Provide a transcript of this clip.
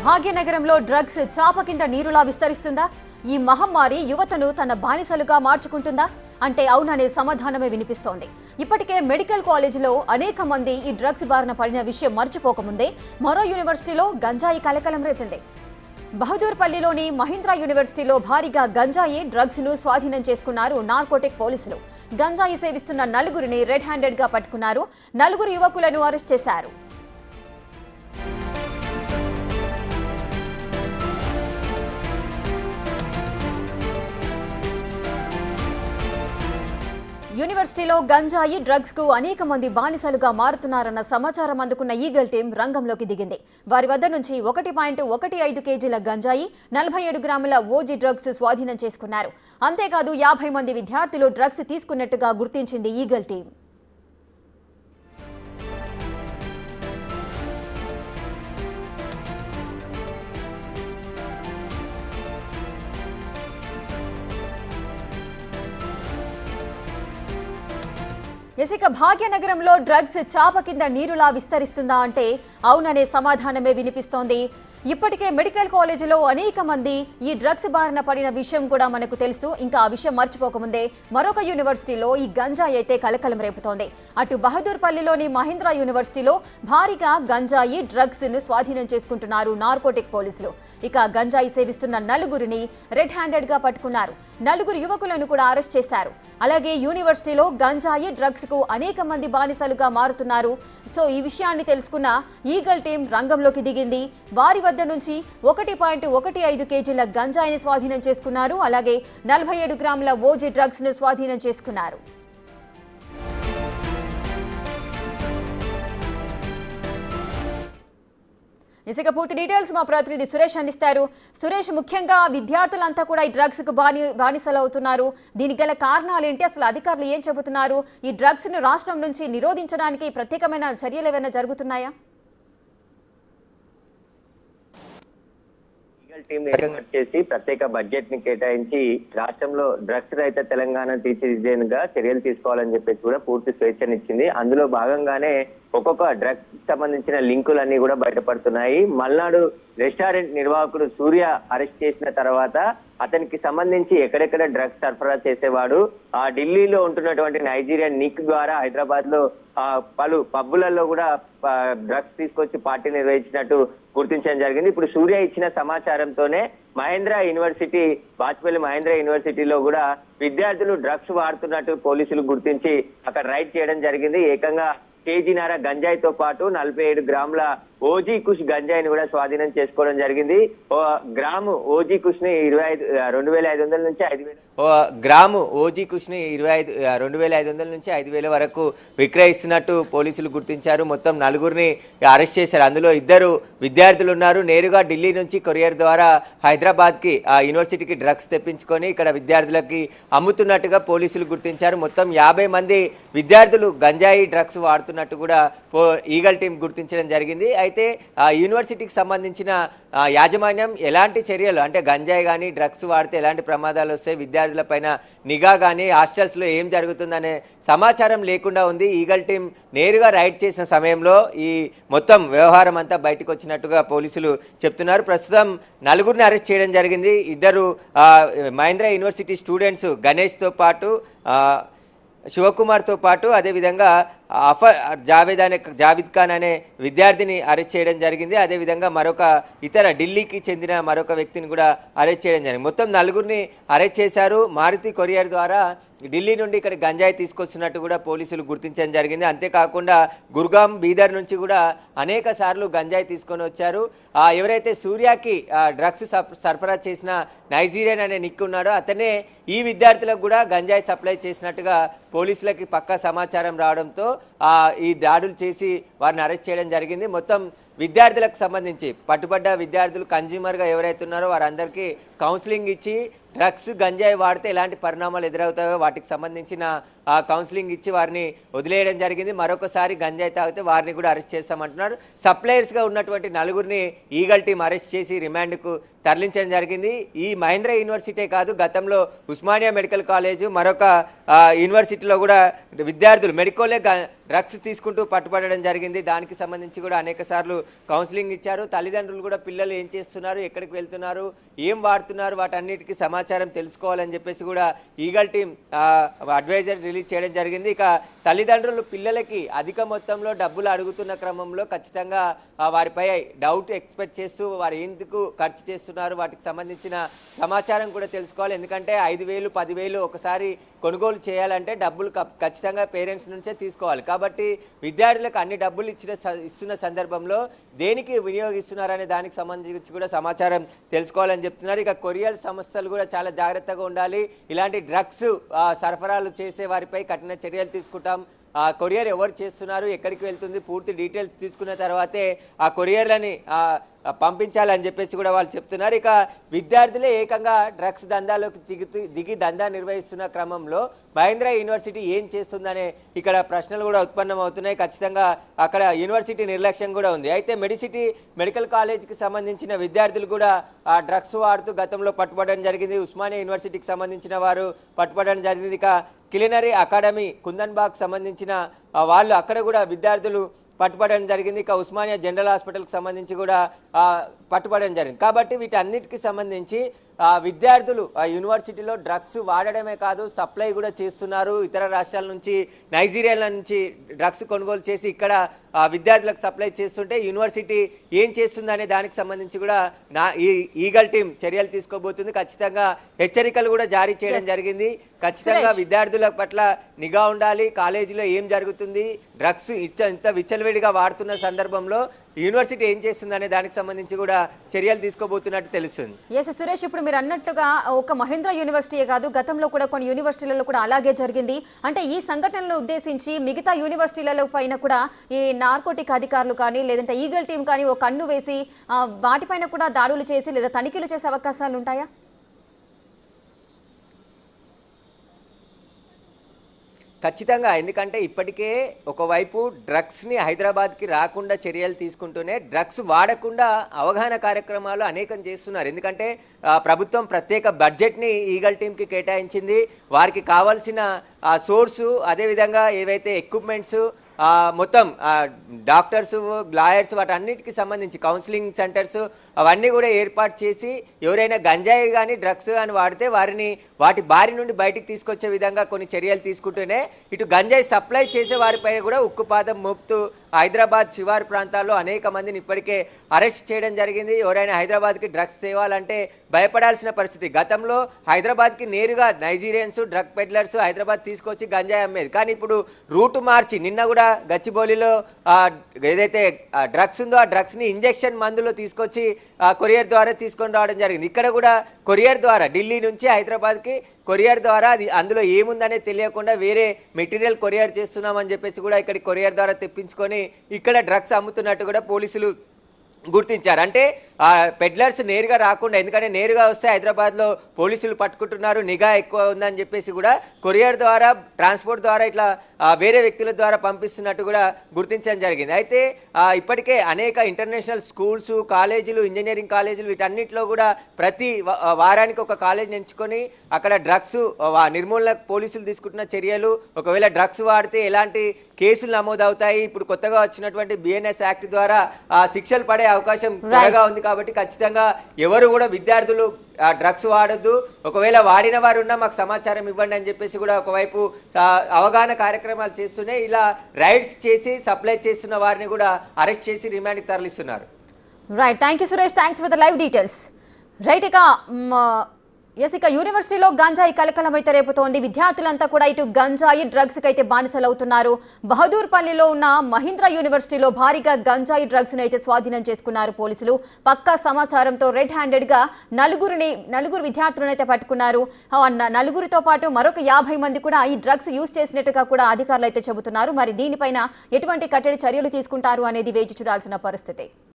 భాగ్యనగరంలో డ్రగ్స్ చాప కింద నీరులా విస్తరిస్తుందా? ఈ మహమ్మారి యువతను తన బానిసలుగా మార్చుకుంటుందా అంటే అవుననే సమాధానమే వినిపిస్తోంది. ఇప్పటికే మెడికల్ కాలేజీలో అనేక మంది ఈ డ్రగ్స్ బారిన పడిన విషయం మర్చిపోకముందే మరో యూనివర్సిటీలో గంజాయి కలకలం రేపింది. బహదూర్పల్లిలోని మహీంద్రా యూనివర్సిటీలో భారీగా గంజాయి డ్రగ్స్ ను స్వాధీనం చేసుకున్నారు నార్కోటిక్ పోలీసులు. గంజాయి సేవిస్తున్న నలుగురిని రెడ్ హ్యాండెడ్ గా పట్టుకున్నారు. నలుగురు యువకులను అరెస్ట్ చేశారు. యూనివర్సిటీలో గంజాయి డ్రగ్స్ కు అనేక మంది బానిసలుగా మారుతున్నారన్న సమాచారం అందుకున్న ఈగల్ టీం రంగంలోకి దిగింది. వారి వద్ద నుంచి 1.15 కేజీల గంజాయి, 47 గ్రాముల ఓజీ డ్రగ్స్ స్వాధీనం చేసుకున్నారు. అంతేకాదు 50 మంది విద్యార్థులు డ్రగ్స్ తీసుకున్నట్టుగా గుర్తించింది ఈగల్ టీం. ఇక భాగ్యనగరంలో డ్రగ్స్ చాప కింద నీరులా విస్తరిస్తుందా అంటే అవుననే సమాధానమే వినిపిస్తోంది. ఇప్పటికే మెడికల్ కాలేజీలో అనేక మంది ఈ డ్రగ్స్ బారిన పడిన విషయం కూడా మనకు తెలుసు. ఇంకా ఆ విషయం మర్చిపోకముందే మరొక యూనివర్సిటీలో ఈ గంజాయి అయితే కలకలం రేపుతోంది. అటు బహదూర్పల్లిలోని మహీంద్రా యూనివర్సిటీలో భారీగా గంజాయి డ్రగ్స్ ను స్వాధీనం చేసుకుంటున్నారు నార్కోటిక్ పోలీసులు. ఇక గంజాయి సేవిస్తున్న నలుగురిని రెడ్ హ్యాండెడ్ గా పట్టుకున్నారు. నలుగురు యువకులను కూడా అరెస్ట్ చేశారు. అలాగే యూనివర్సిటీలో గంజాయి డ్రగ్స్ కు అనేక మంది బానిసలుగా మారుతున్నారు. సో ఈ విషయాన్ని తెలుసుకున్న ఈగల్ టీం రంగంలోకి దిగింది. వారి వద్ద నుంచి 1.15 కేజీల గంజాయిని స్వాధీనం చేసుకున్నారు. అలాగే 47 గ్రాముల ఓజీ డ్రగ్స్ ను స్వాధీనం చేసుకున్నారు. ఇసుక పూర్తి డీటెయిల్స్ మా ప్రతినిధి సురేష్ అందిస్తారు. సురేష్, ముఖ్యంగా విద్యార్థులంతా కూడా ఈ డ్రగ్స్ కు బానిసలు అవుతున్నారు. దీనికి గల కారణాలు ఏంటి? అసలు అధికారులు ఏం చెబుతున్నారు? ఈ డ్రగ్స్ ను రాష్ట్రం నుంచి నిరోధించడానికి ప్రత్యేకమైన చర్యలు ఏమైనా జరుగుతున్నాయా? టీం ఏర్పాటు చేసి ప్రత్యేక బడ్జెట్ ని కేటాయించి రాష్ట్రంలో డ్రగ్స్ రహిత తెలంగాణ తీర్చిదిద్దేందుగా చర్యలు తీసుకోవాలని చెప్పేసి కూడా పూర్తి స్వేచ్ఛనిచ్చింది. అందులో భాగంగానే ఒక్కొక్క డ్రగ్స్ సంబంధించిన లింకులన్నీ కూడా బయటపడుతున్నాయి. మల్నాడు రెస్టారెంట్ నిర్వాహకుడు సూర్య అరెస్ట్ చేసిన తర్వాత అతనికి సంబంధించి ఎక్కడెక్కడ డ్రగ్స్ సరఫరా చేసేవాడు, ఆ ఢిల్లీలో ఉంటున్నటువంటి నైజీరియన్ నిక్ ద్వారా హైదరాబాద్ లో పలు పబ్బులలో కూడా డ్రగ్స్ తీసుకొచ్చి పార్టీ నిర్వహించినట్టు గుర్తించడం జరిగింది. ఇప్పుడు సూర్య ఇచ్చిన సమాచారంతోనే మహేంద్ర యూనివర్సిటీ, బాచ్పల్లి మహేంద్ర యూనివర్సిటీలో కూడా విద్యార్థులు డ్రగ్స్ వాడుతున్నట్టు పోలీసులు గుర్తించి అక్కడ రైడ్ చేయడం జరిగింది. ఏకంగా కేజీన్నర గంజాయితో పాటు 47 గ్రాముల ఓజీ కుష్ గంజాయిని కూడా స్వాధీనం చేసుకోవడం జరిగింది. గ్రాము ఓజీ కుష్ ని 2500 నుంచి 5000, గ్రాము ఓజీ కుష్ ని 2500 నుంచి 5000 వరకు విక్రయిస్తున్నట్టు పోలీసులు గుర్తించారు. మొత్తం నలుగురిని అరెస్ట్ చేశారు. అందులో 2 విద్యార్థులు ఉన్నారు. నేరుగా ఢిల్లీ నుంచి కొరియర్ ద్వారా హైదరాబాద్ కి యూనివర్సిటీకి డ్రగ్స్ తెప్పించుకొని ఇక్కడ విద్యార్థులకి అమ్ముతున్నట్టుగా పోలీసులు గుర్తించారు. మొత్తం 50 మంది విద్యార్థులు గంజాయి డ్రగ్స్ వాడుతున్నట్టు కూడా ఈగల్ టీం గుర్తించడం జరిగింది. అయితే యూనివర్సిటీకి సంబంధించిన యాజమాన్యం ఎలాంటి చర్యలు, అంటే గంజాయి కానీ డ్రగ్స్ వాడితే ఎలాంటి ప్రమాదాలు వస్తాయి, విద్యార్థుల పైన నిఘా కానీ హాస్టల్స్లో ఏం జరుగుతుందనే సమాచారం లేకుండా ఉంది. ఈగల్ టీం నేరుగా రైడ్ చేసిన సమయంలో ఈ మొత్తం వ్యవహారం అంతా బయటకు వచ్చినట్టుగా పోలీసులు చెప్తున్నారు. ప్రస్తుతం నలుగురిని అరెస్ట్ చేయడం జరిగింది. 2 మహేంద్ర యూనివర్సిటీ స్టూడెంట్స్ గణేష్తో పాటు శివకుమార్తో పాటు అదేవిధంగా జావేద్ ఖాన్ అనే విద్యార్థిని అరెస్ట్ చేయడం జరిగింది. అదేవిధంగా మరొక ఇతర ఢిల్లీకి చెందిన మరొక వ్యక్తిని కూడా అరెస్ట్ చేయడం జరిగింది. మొత్తం నలుగురిని అరెస్ట్ చేశారు. మారుతి కొరియర్ ద్వారా ఢిల్లీ నుండి ఇక్కడ గంజాయి తీసుకొస్తున్నట్టు కూడా పోలీసులు గుర్తించడం జరిగింది. అంతేకాకుండా గుర్గాం, బీదర్ నుంచి కూడా అనేక సార్లు గంజాయి తీసుకొని వచ్చారు. ఎవరైతే సూర్యకి డ్రగ్స్ సరఫరా చేసిన నైజీరియన్ అనే నిక్ ఉన్నాడో అతనే ఈ విద్యార్థులకు కూడా గంజాయి సప్లై చేసినట్టుగా పోలీసులకి పక్కా సమాచారం రావడంతో ఈ దాడులు చేసి వారిని అరెస్ట్ చేయడం జరిగింది. మొత్తం విద్యార్థులకు సంబంధించి పట్టుబడ్డ విద్యార్థులు కన్జ్యూమర్గా ఎవరైతే ఉన్నారో వారందరికీ కౌన్సిలింగ్ ఇచ్చి డ్రగ్స్ గంజాయి వాడితే ఎలాంటి పరిణామాలు ఎదురవుతాయో వాటికి సంబంధించిన కౌన్సిలింగ్ ఇచ్చి వారిని వదిలేయడం జరిగింది. మరొకసారి గంజాయి తాగితే వారిని కూడా అరెస్ట్ చేస్తామంటున్నారు. సప్లయర్స్గా ఉన్నటువంటి నలుగురిని ఈగల్ టీం అరెస్ట్ చేసి రిమాండ్కు తరలించడం జరిగింది. ఈ మహేంద్ర యూనివర్సిటీ కాదు, గతంలో ఉస్మానియా మెడికల్ కాలేజు, మరొక యూనివర్సిటీలో కూడా విద్యార్థులు మెడికోలే డ్రగ్స్ తీసుకుంటూ పట్టుబడడం జరిగింది. దానికి సంబంధించి కూడా అనేక సార్లు కౌన్సిలింగ్ ఇచ్చారు. తల్లిదండ్రులు కూడా పిల్లలు ఏం చేస్తున్నారు, ఎక్కడికి వెళ్తున్నారు, ఏం వాడుతున్నారు, వాటన్నిటికీ సమాచారం తెలుసుకోవాలని చెప్పేసి కూడా ఈగల్ టీం అడ్వైజర్ రిలీజ్ చేయడం జరిగింది. ఇక తల్లిదండ్రులు పిల్లలకి అధిక మొత్తంలో డబ్బులు అడుగుతున్న క్రమంలో ఖచ్చితంగా వారిపై డౌట్ ఎక్స్పెక్ట్ చేస్తూ వారు ఎందుకు ఖర్చు చేస్తున్నారు, వాటికి సంబంధించిన సమాచారం కూడా తెలుసుకోవాలి. ఎందుకంటే 5,000 10,000 ఒకసారి కొనుగోలు చేయాలంటే డబ్బులు ఖచ్చితంగా పేరెంట్స్ నుంచే తీసుకోవాలి. కాబట్టి విద్యార్థులకు అన్ని డబ్బులు ఇస్తున్న సందర్భంలో దేనికి వినియోగిస్తున్నారనే దానికి సంబంధించి కూడా సమాచారం తెలుసుకోవాలని చెప్తున్నారు. ఇక కొరియర్ సంస్థలు కూడా చాలా జాగ్రత్తగా ఉండాలి. ఇలాంటి డ్రగ్స్ సరఫరాలు చేసే వారిపై కఠిన చర్యలు తీసుకుంటాం. ఆ కొరియర్ ఎవరు చేస్తున్నారు, ఎక్కడికి వెళ్తుంది, పూర్తి డీటెయిల్స్ తీసుకున్న తర్వాతే ఆ కొరియర్లని పంపించాలని చెప్పేసి కూడా వాళ్ళు చెప్తున్నారు. ఇక విద్యార్థులే ఏకంగా డ్రగ్స్ దందాలోకి దిగి దందా నిర్వహిస్తున్న క్రమంలో మహేంద్ర యూనివర్సిటీ ఏం చేస్తుందనే ఇక్కడ ప్రశ్నలు కూడా ఉత్పన్నం అవుతున్నాయి. ఖచ్చితంగా అక్కడ యూనివర్సిటీ నిర్లక్ష్యం కూడా ఉంది. అయితే మెడికల్ కాలేజ్కి సంబంధించిన విద్యార్థులు కూడా ఆ డ్రగ్స్ వాడుతూ గతంలో పట్టుబడడం జరిగింది. ఉస్మానియా యూనివర్సిటీకి సంబంధించిన వారు పట్టుబడడం జరిగింది. ఇక క్యులినరీ అకాడమీ కుందన్బాగ్ సంబంధించిన వాళ్ళు అక్కడ కూడా విద్యార్థులు పట్టుబడడం జరిగింది. ఇక ఉస్మానియా జనరల్ హాస్పిటల్కి సంబంధించి కూడా పట్టుబడడం జరిగింది. కాబట్టి వీటన్నిటికి సంబంధించి విద్యార్థులు యూనివర్సిటీలో డ్రగ్స్ వాడడమే కాదు, సప్లై కూడా చేస్తున్నారు. ఇతర రాష్ట్రాల నుంచి, నైజీరియాల నుంచి డ్రగ్స్ కొనుగోలు చేసి ఇక్కడ విద్యార్థులకు సప్లై చేస్తుంటే యూనివర్సిటీ ఏం చేస్తుందనే దానికి సంబంధించి కూడా ఈగల్ టీం చర్యలు తీసుకోబోతుంది. ఖచ్చితంగా హెచ్చరికలు కూడా జారీ చేయడం జరిగింది. ఖచ్చితంగా విద్యార్థుల పట్ల నిఘా ఉండాలి. కాలేజీలో ఏం జరుగుతుంది, డ్రగ్స్ ఇంత విచ్చలవిడిగా వాడుతున్న సందర్భంలో యూనివర్సిటీ ఏం చేస్తుందనే దానికి సంబంధించి కూడా చర్యలు తీసుకోబోతున్నట్టు తెలుస్తుంది. ఎస్ సురేష్, ఇప్పుడు మీరు అన్నట్టుగా ఒక మహేంద్ర యూనివర్సిటీయే కాదు, గతంలో కూడా కొన్ని యూనివర్సిటీలలో కూడా అలాగే జరిగింది. అంటే ఈ సంఘటనలను ఉద్దేశించి మిగతా యూనివర్సిటీల పైన కూడా ఈ నార్కోటిక్ అధికారులు కానీ లేదంటే ఈగల్ టీం కానీ ఒక కన్ను వేసి వాటిపైన కూడా దాడులు చేసి లేదా తనిఖీలు చేసే అవకాశాలు ఉంటాయా? ఖచ్చితంగా. ఎందుకంటే ఇప్పటికే ఒకవైపు డ్రగ్స్ని హైదరాబాద్కి రాకుండా చర్యలు తీసుకుంటూనే డ్రగ్స్ వాడకుండా అవగాహన కార్యక్రమాలు అనేకం చేస్తున్నారు. ఎందుకంటే ప్రభుత్వం ప్రత్యేక బడ్జెట్ని ఈగల్ టీంకి కేటాయించింది. వారికి కావాల్సిన సోర్సు, అదేవిధంగా ఏవైతే ఎక్విప్మెంట్స్, మొత్తం డాక్టర్స్, లాయర్స్, వాటన్నిటికి సంబంధించి కౌన్సిలింగ్ సెంటర్స్ అవన్నీ కూడా ఏర్పాటు చేసి ఎవరైనా గంజాయి కానీ డ్రగ్స్ కానీ వాడితే వాటి బారి నుండి బయటికి తీసుకొచ్చే విధంగా కొన్ని చర్యలు తీసుకుంటూనే ఇటు గంజాయి సప్లై చేసే వారిపై కూడా ఉక్కుపాదం మోపుతూ హైదరాబాద్ శివారు ప్రాంతాల్లో అనేక మందిని ఇప్పటికే అరెస్ట్ చేయడం జరిగింది. ఎవరైనా హైదరాబాద్కి డ్రగ్స్ తేవాలంటే భయపడాల్సిన పరిస్థితి. గతంలో హైదరాబాద్కి నేరుగా నైజీరియన్స్, డ్రగ్ పెడ్లర్స్ హైదరాబాద్ తీసుకొచ్చి గంజాయి అమ్మేది. కానీ ఇప్పుడు రూటు మార్చి నిన్న కూడా గచ్చిబౌలిలో ఏదైతే డ్రగ్స్ ఉందో ఆ డ్రగ్స్ని ఇంజెక్షన్ మందులో తీసుకొచ్చి కొరియర్ ద్వారా తీసుకొని రావడం జరిగింది. ఇక్కడ కూడా కొరియర్ ద్వారా ఢిల్లీ నుంచి హైదరాబాద్కి కొరియర్ ద్వారా అది అందులో ఏముందనే తెలియకుండా వేరే మెటీరియల్ కొరియర్ చేస్తున్నామని చెప్పేసి కూడా ఇక్కడికి కొరియర్ ద్వారా తెప్పించుకొని ఇక్కడ డ్రగ్స్ అమ్ముతున్నట్టు కూడా పోలీసులు గుర్తించారు. అంటే పెడ్లర్స్ నేరుగా రాకుండా, ఎందుకంటే నేరుగా వస్తే హైదరాబాద్లో పోలీసులు పట్టుకుంటున్నారు, నిఘా ఎక్కువ ఉందని చెప్పేసి కూడా కొరియర్ ద్వారా, ట్రాన్స్పోర్ట్ ద్వారా ఇట్లా వేరే వ్యక్తుల ద్వారా పంపిస్తున్నట్టు కూడా గుర్తించడం జరిగింది. అయితే ఇప్పటికే అనేక ఇంటర్నేషనల్ స్కూల్స్, కాలేజీలు, ఇంజనీరింగ్ కాలేజీలు వీటన్నిటిలో కూడా ప్రతి వారానికి ఒక కాలేజీని ఎంచుకొని అక్కడ డ్రగ్స్ నిర్మూలనకు పోలీసులు తీసుకుంటున్న చర్యలు, ఒకవేళ డ్రగ్స్ వాడితే ఎలాంటి కేసులు నమోదవుతాయి, ఇప్పుడు కొత్తగా వచ్చినటువంటి బిఎన్ఎస్ యాక్ట్ ద్వారా శిక్షలు పడే అవకాశం త్వరగా ఉంది. కాబట్టి ఖచ్చితంగా ఎవరు కూడా విద్యార్థులు డ్రగ్స్ వాడొద్దు. ఒకవేళ వాడిన వారు ఉన్నా మాకు సమాచారం ఇవ్వండి అని చెప్పేసి కూడా ఒకవైపు అవగాహన కార్యక్రమాలు చేస్తూనే ఇలా రైడ్స్ చేసి సప్లై చేస్తున్న వారిని కూడా అరెస్ట్ చేసి రిమాండ్కి తరలిస్తున్నారు. Right, thank you Suresh, thanks for the live details. Right, ఇక యూనివర్సిటీలో గంజాయి కలకలం అయితే రేపుతోంది. విద్యార్థులంతా కూడా ఇటు గంజాయి డ్రగ్స్కి అయితే బానిసలవుతున్నారు. బహదూర్పల్లిలో ఉన్న మహీంద్రా యూనివర్సిటీలో భారీగా గంజాయి డ్రగ్స్ను అయితే స్వాధీనం చేసుకున్నారు పోలీసులు. పక్కా సమాచారంతో రెడ్ హ్యాండెడ్గా నలుగురు విద్యార్థులను అయితే పట్టుకున్నారు. నలుగురితో పాటు మరొక 50 మంది కూడా ఈ డ్రగ్స్ యూజ్ చేసినట్టుగా కూడా అధికారులు అయితే చెబుతున్నారు. మరి దీనిపైన ఎటువంటి కట్టడి చర్యలు తీసుకుంటారు అనేది వేచి చూడాల్సిన పరిస్థితి.